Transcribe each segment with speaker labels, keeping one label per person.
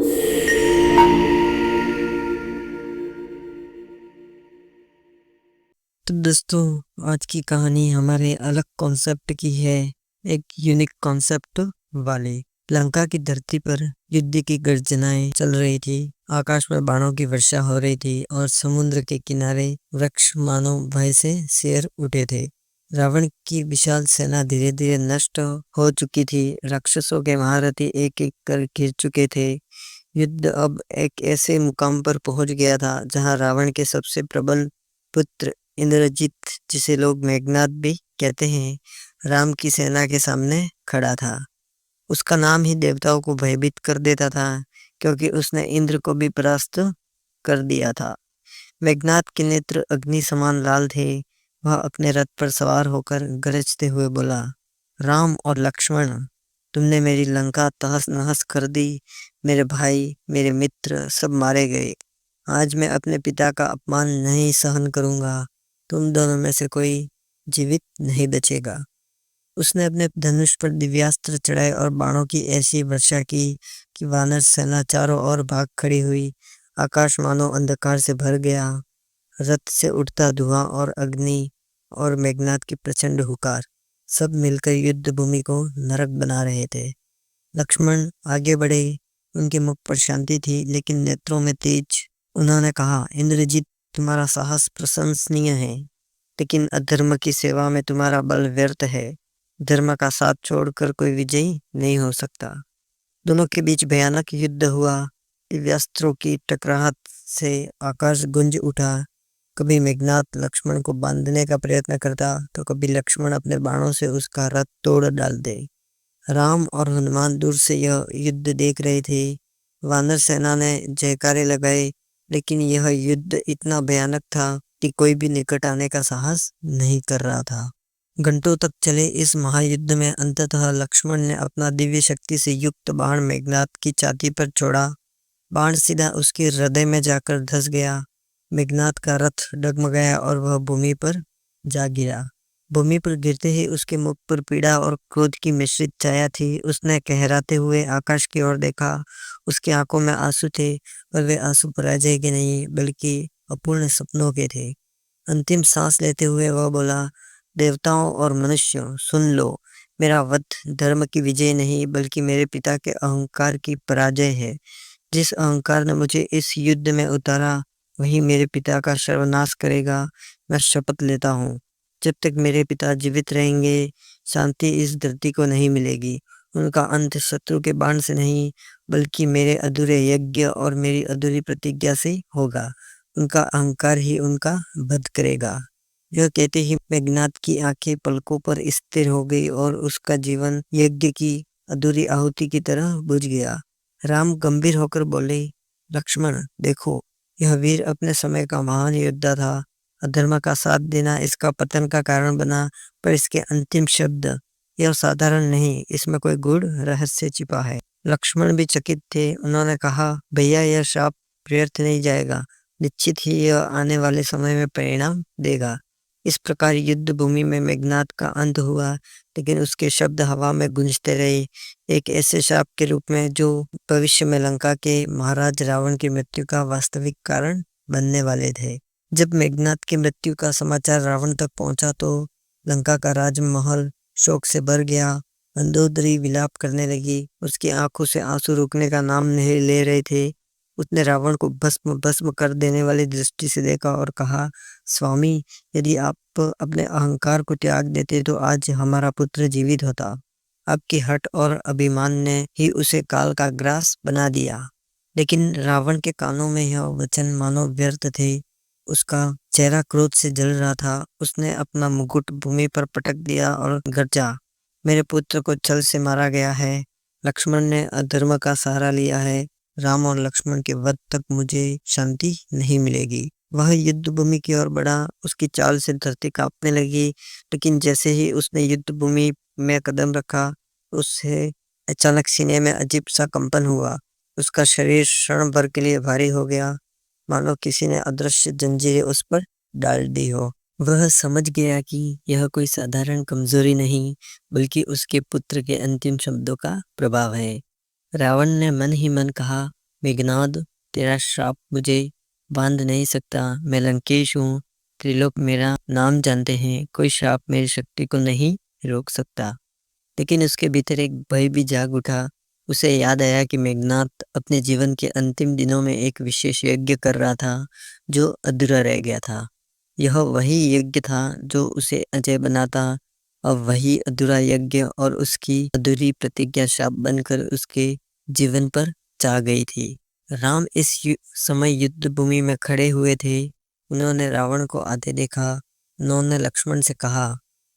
Speaker 1: तो दोस्तों, आज की कहानी हमारे अलग कॉन्सेप्ट की है। एक यूनिक कॉन्सेप्ट वाली। लंका की धरती पर युद्ध की गर्जनाएं चल रही थी। आकाश में बाणों की वर्षा हो रही थी और समुद्र के किनारे वृक्ष मानो भय से सिर उठे थे। रावण की विशाल सेना धीरे धीरे नष्ट हो चुकी थी। राक्षसों के महारथी एक एक कर गिर चुके थे। युद्ध अब एक ऐसे मुकाम पर पहुंच गया था जहां रावण के सबसे प्रबल पुत्र इंद्रजीत, जिसे लोग मेघनाद भी कहते हैं, राम की सेना के सामने खड़ा था। उसका नाम ही देवताओं को भयभीत कर देता था, क्योंकि उसने इंद्र को भी परास्त कर दिया था। मेघनाद के नेत्र अग्नि समान लाल थे। वह अपने रथ पर सवार होकर गरजते हुए बोला, राम और लक्ष्मण, तुमने मेरी लंका तहस नहस कर दी। मेरे भाई, मेरे मित्र सब मारे गए। आज मैं अपने पिता का अपमान नहीं सहन करूंगा। तुम दोनों में से कोई जीवित नहीं बचेगा। उसने अपने धनुष पर दिव्यास्त्र चढ़ाए और बाणों की ऐसी वर्षा की कि वानर सेना चारों ओर भाग खड़ी हुई। आकाश मानो अंधकार से भर गया। रथ से उठता धुआं और अग्नि और मेघनाद की प्रचंड हुकार, सब मिलकर युद्ध भूमि को नरक बना रहे थे। लक्ष्मण आगे बढ़े। उनके मुख पर शांति थी, लेकिन नेत्रों में तेज। उन्होंने कहा, इंद्रजीत, तुम्हारा साहस प्रशंसनीय है, लेकिन अधर्म की सेवा में तुम्हारा बल व्यर्थ है। धर्म का साथ छोड़कर कोई विजयी नहीं हो सकता। दोनों के बीच भयानक युद्ध हुआ। दिव्यास्त्रों की टकराहट से आकाश गूंज उठा। कभी मेघनाद लक्ष्मण को बांधने का प्रयत्न करता, तो कभी लक्ष्मण अपने बाणों से उसका रथ तोड़ डालते। राम और हनुमान दूर से यह युद्ध देख रहे थे। वानर सेना ने जयकारे लगाए, लेकिन यह युद्ध इतना भयानक था कि कोई भी निकट आने का साहस नहीं कर रहा था। घंटों तक चले इस महायुद्ध में अंततः लक्ष्मण ने अपना दिव्य शक्ति से युक्त बाण मेघनाद की छाती पर छोड़ा। बाण सीधा उसके हृदय में जाकर धंस गया। मेघनाद का रथ डगमगाया और वह भूमि पर जा गिरा। भूमि पर गिरते ही उसके मुख पर पीड़ा और क्रोध की मिश्रित छाया थी। उसने कहराते हुए आकाश की ओर देखा। उसकी आंखों में आंसू थे, और वे आंसू पराजय के नहीं बल्कि अपूर्ण सपनों के थे। अंतिम सांस लेते हुए वह बोला, देवताओं और मनुष्यों, सुन लो। मेरा वध धर्म की विजय नहीं, बल्कि मेरे पिता के अहंकार की पराजय है। जिस अहंकार ने मुझे इस युद्ध में उतारा, वही मेरे पिता का सर्वनाश करेगा। मैं शपथ लेता हूँ, जब तक मेरे पिता जीवित रहेंगे, शांति इस धरती को नहीं मिलेगी। उनका अंत शत्रु के बाण से नहीं, बल्कि मेरे अधूरे यज्ञ और मेरी अधूरी प्रतिज्ञा से होगा। उनका अहंकार ही उनका वध करेगा। यह कहते ही मेघनाद की आंखें पलकों पर स्थिर हो गई और उसका जीवन यज्ञ की अधूरी आहुति की तरह बुझ गया। राम गंभीर होकर बोले, लक्ष्मण, देखो, यह वीर अपने समय का महान योद्धा था। अधर्म का साथ देना इसका पतन का कारण बना, पर इसके अंतिम शब्द, यह साधारण नहीं, इसमें कोई गूढ़ रहस्य छिपा है। लक्ष्मण भी चकित थे। उन्होंने कहा, भैया, यह शाप व्यर्थ नहीं जाएगा। निश्चित ही यह आने वाले समय में परिणाम देगा। इस प्रकार युद्ध भूमि में मेघनाद का अंत हुआ, लेकिन उसके शब्द हवा में गूंजते रहे, एक ऐसे शाप के रूप में जो भविष्य में लंका के महाराज रावण की मृत्यु का वास्तविक कारण बनने वाले थे। जब मेघनाद की मृत्यु का समाचार रावण तक पहुंचा, तो लंका का राजमहल शोक से भर गया। मंदोदरी विलाप करने लगी। उसकी आंखों से आंसू रुकने का नाम नहीं ले रहे थे। उसने रावण को भस्म भस्म कर देने वाली दृष्टि से देखा और कहा, स्वामी, यदि आप अपने अहंकार को त्याग देते तो आज हमारा पुत्र जीवित होता। आपकी हठ और अभिमान ने ही उसे काल का ग्रास बना दिया। लेकिन रावण के कानों में यह वचन मानो व्यर्थ थे। उसका चेहरा क्रोध से जल रहा था। उसने अपना मुकुट भूमि पर पटक दिया और गरजा, मेरे पुत्र को छल से मारा गया है। लक्ष्मण ने अधर्म का सहारा लिया है। राम और लक्ष्मण के वध तक मुझे शांति नहीं मिलेगी। वह युद्ध भूमि की ओर बढ़ा। उसकी चाल से धरती कांपने लगी, लेकिन जैसे ही उसने युद्ध भूमि में कदम रखा, उससे अचानक सीने में अजीब सा कंपन हुआ। उसका शरीर क्षण भर के लिए भारी हो गया, मानो किसी ने अदृश्य जंजीरें उस पर डाल दी हो। वह समझ गया कि यह कोई साधारण कमजोरी नहीं, बल्कि उसके पुत्र के अंतिम शब्दों का प्रभाव है। रावण ने मन ही मन कहा, मेघनाद, तेरा श्राप मुझे बांध नहीं सकता, मैं लंकेश हूँ, त्रिलोक मेरा नाम जानते हैं, कोई श्राप मेरी शक्ति को नहीं रोक सकता। लेकिन उसके भीतर एक भय भी जाग उठा। उसे याद आया कि मेघनाद अपने जीवन के अंतिम दिनों में एक विशेष यज्ञ कर रहा था, जो अधूरा रह गया था। यह वही यज्ञ था जो उसे अजय बनाता। अब वही अधूरा यज्ञ और उसकी अधूरी प्रतिज्ञा शाप बनकर उसके जीवन पर छा गई थी। राम इस समय युद्ध भूमि में खड़े हुए थे। उन्होंने रावण को आते देखा। उन्होंने लक्ष्मण से कहा,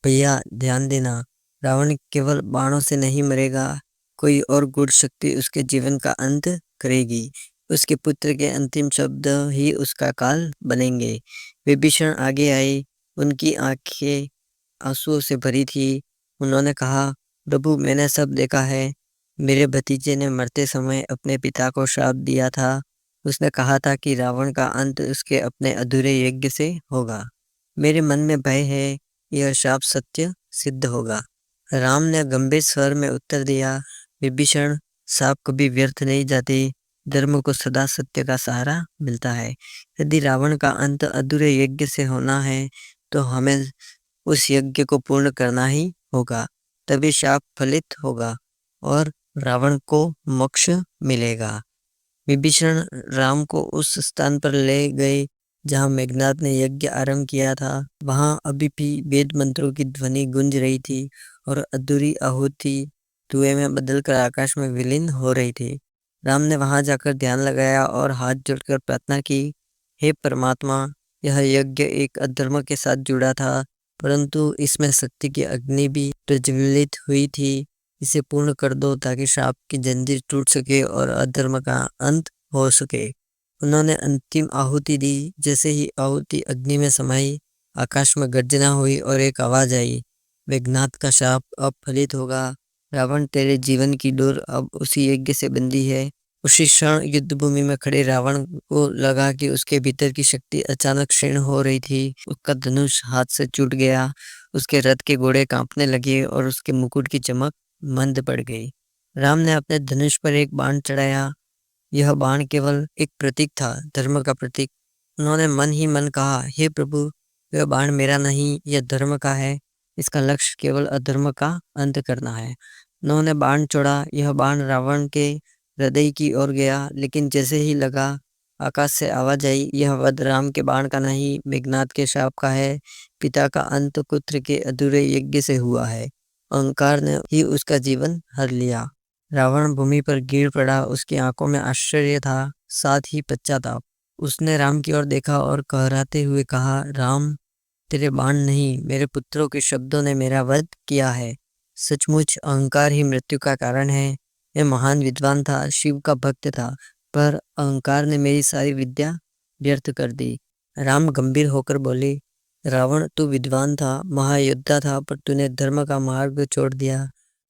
Speaker 1: भैया ध्यान देना, रावण केवल बाणों से नहीं मरेगा, कोई और गूढ़ शक्ति उसके जीवन का अंत करेगी। उसके पुत्र के अंतिम शब्द ही उसका काल बनेंगे। विभीषण आगे आए, उनकी आंखें आंसुओं से भरी थी। उन्होंने कहा, प्रभु मैंने सब देखा है। मेरे भतीजे ने मरते समय अपने पिता को श्राप दिया था। उसने कहा था कि रावण का अंत उसके अपने अधूरे यज्ञ से होगा। मेरे मन में भय है, यह श्राप सत्य सिद्ध होगा। राम ने गंभीर स्वर में उत्तर दिया, विभीषण, श्राप कभी व्यर्थ नहीं जाते, धर्म को सदा सत्य का सहारा मिलता है। यदि रावण का अंत अधूरे यज्ञ से होना है तो हमें उस यज्ञ को पूर्ण करना ही होगा, तभी शाप फलित होगा और रावण को मोक्ष मिलेगा। विभीषण राम को उस स्थान पर ले गए जहाँ मेघनाद ने यज्ञ आरंभ किया था। वहाँ अभी भी वेद मंत्रों की ध्वनि गूंज रही थी और अधूरी आहुति धुएं में बदलकर आकाश में विलीन हो रही थी। राम ने वहां जाकर ध्यान लगाया और हाथ जोड़कर प्रार्थना की, हे परमात्मा, यह यज्ञ एक अधर्म के साथ जुड़ा था, परंतु इसमें सत्य की अग्नि भी प्रज्वलित हुई थी। इसे पूर्ण कर दो ताकि श्राप की जंजीर टूट सके और अधर्म का अंत हो सके। उन्होंने अंतिम आहुति दी। जैसे ही आहुति अग्नि में समाई, आकाश में गर्जना हुई और एक आवाज आई, मेघनाद का शाप अब फलित होगा। रावण, तेरे जीवन की डोर अब उसी यज्ञ से बंधी है। उसी क्षण युद्ध भूमि में खड़े रावण को लगा कि उसके भीतर की शक्ति अचानक क्षीण हो रही थी। उसका धनुष हाथ से छूट गया, उसके रथ के घोड़े कांपने लगे और उसके मुकुट की चमक मंद पड़ गई। राम ने अपने धनुष पर एक बाण चढ़ाया। यह बाण केवल एक प्रतीक था, धर्म का प्रतीक। उन्होंने मन ही मन कहा, हे प्रभु, यह बाण मेरा नहीं, यह धर्म का है। इसका लक्ष्य केवल अधर्म का अंत करना है। उन्होंने बाण छोड़ा। यह बाण रावण के हृदय की ओर गया, लेकिन जैसे ही लगा, आकाश से आवाज आई, यह वध राम के बाण का नहीं, मेघनाद के शाप का है। पिता का अंत पुत्र के अधूरे यज्ञ से हुआ है। अहंकार ने ही उसका जीवन हर लिया। रावण भूमि पर गिर पड़ा। उसकी आंखों में आश्चर्य था, साथ ही पश्चाताप। उसने राम की ओर देखा और कहराते हुए कहा, राम, तेरे बाण नहीं, मेरे पुत्रों के शब्दों ने मेरा वध किया है। सचमुच अहंकार ही मृत्यु का कारण है। यह महान विद्वान था, शिव का भक्त था, पर अहंकार ने मेरी सारी विद्या व्यर्थ कर दी। राम गंभीर होकर बोले, रावण, तू विद्वान था, महायोद्धा था, पर तूने धर्म का मार्ग छोड़ दिया।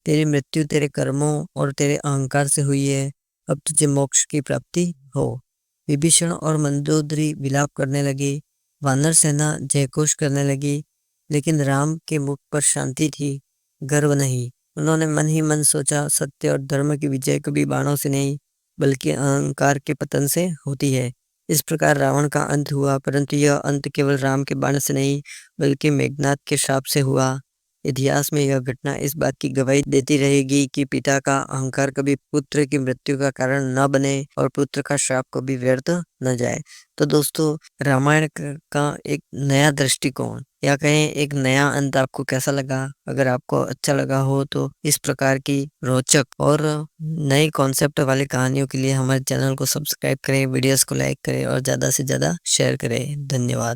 Speaker 1: तेरी मृत्यु तेरे कर्मों और तेरे अहंकार से हुई है। अब तुझे मोक्ष की प्राप्ति हो। विभीषण और मंदोदरी विलाप करने लगे। वानर सेना जयघोष करने लगी, लेकिन राम के मुख पर शांति थी, गर्व नहीं। उन्होंने मन ही मन सोचा, सत्य और धर्म की विजय कभी बाणों से नहीं, बल्कि अहंकार के पतन से होती है। इस प्रकार रावण का अंत हुआ, परंतु यह अंत केवल राम के बाण से नहीं, बल्कि मेघनाद के शाप से हुआ। इतिहास में यह घटना इस बात की गवाही देती रहेगी कि पिता का अहंकार कभी पुत्र की मृत्यु का कारण न बने और पुत्र का श्राप कभी व्यर्थ न जाए। तो दोस्तों, रामायण का एक नया दृष्टिकोण या कहें एक नया अंत आपको कैसा लगा? अगर आपको अच्छा लगा हो तो इस प्रकार की रोचक और नई कॉन्सेप्ट वाली कहानियों के लिए हमारे चैनल को सब्सक्राइब करें, वीडियोस को लाइक करें और ज़्यादा से ज़्यादा शेयर करें। धन्यवाद।